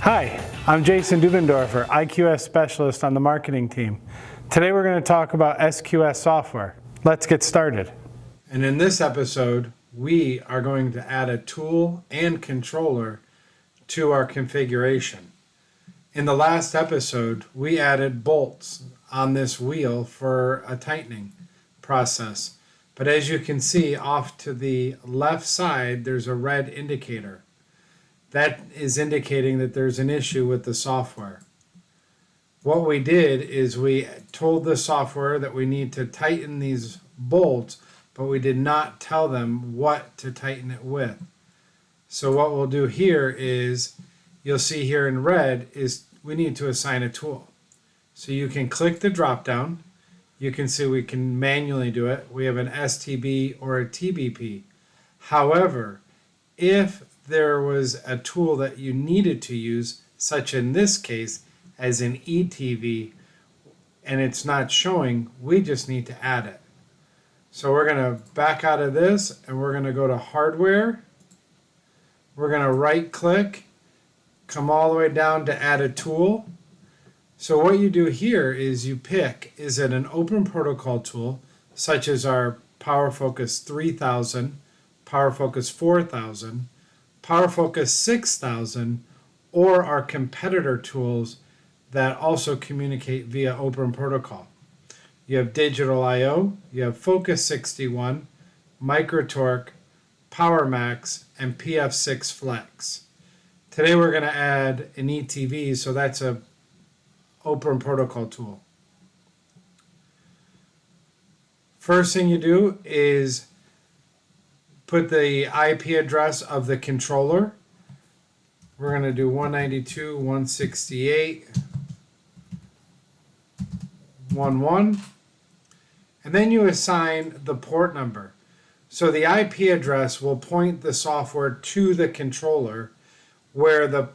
Hi, I'm Jason Dubendorfer, IQS Specialist on the marketing team. Today we're going to talk about SQS software. Let's get started. And in this episode, we are going to add a tool and controller to our configuration. In the last episode, we added bolts on this wheel for a tightening process. But as you can see off to the left side, there's a red indicator. That is indicating that there's an issue with the software. What we did is we told the software that we need to tighten these bolts, but we did not tell them what to tighten it with. So what we'll do here is, you'll see here in red, is we need to assign a tool. So you can click the drop down. You can see we can manually do it. We have an STB or a TBP. However, if there was a tool that you needed to use, such in this case as an ETV, and it's not showing, we just need to add it. So we're going to back out of this and we're going to go to hardware. We're going to right click, come all the way down to add a tool. So what you do here is you pick, is it an open protocol tool such as our PowerFocus 3000, PowerFocus 4000, PowerFocus 6000, or our competitor tools that also communicate via open protocol. You have Digital I/O, you have Focus 61, MicroTorque, PowerMax, and PF6 Flex. Today we're going to add an ETV, so that's a open protocol tool. First thing you do is put the IP address of the controller. We're going to do 192.168.11, and then you assign the port number. So the IP address will point the software to the controller, where the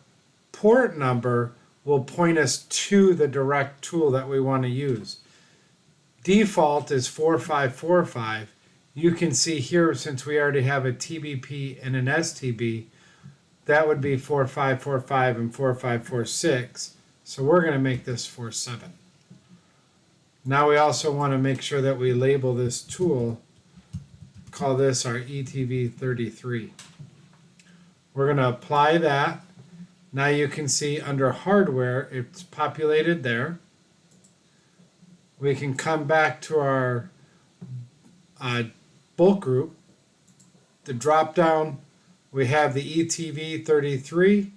port number will point us to the direct tool that we want to use. Default is 4545. You can see here, since we already have a TBP and an STB, that would be 4545 and 4546. So we're going to make this 47. Now we also want to make sure that we label this tool, call this our ETV 33. We're going to apply that. Now you can see under hardware, it's populated there. We can come back to our bulk group, the drop down, we have the ETV 33,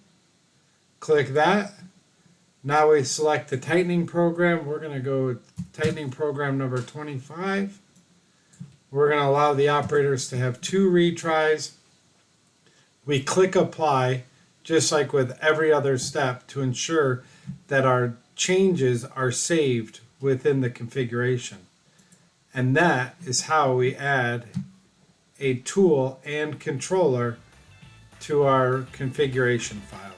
click that. Now we select the tightening program. We're going to go with tightening program number 25. We're going to allow the operators to have 2 retries. We click apply, just like with every other step, to ensure that our changes are saved within the configuration. And that is how we add a tool and controller to our configuration file.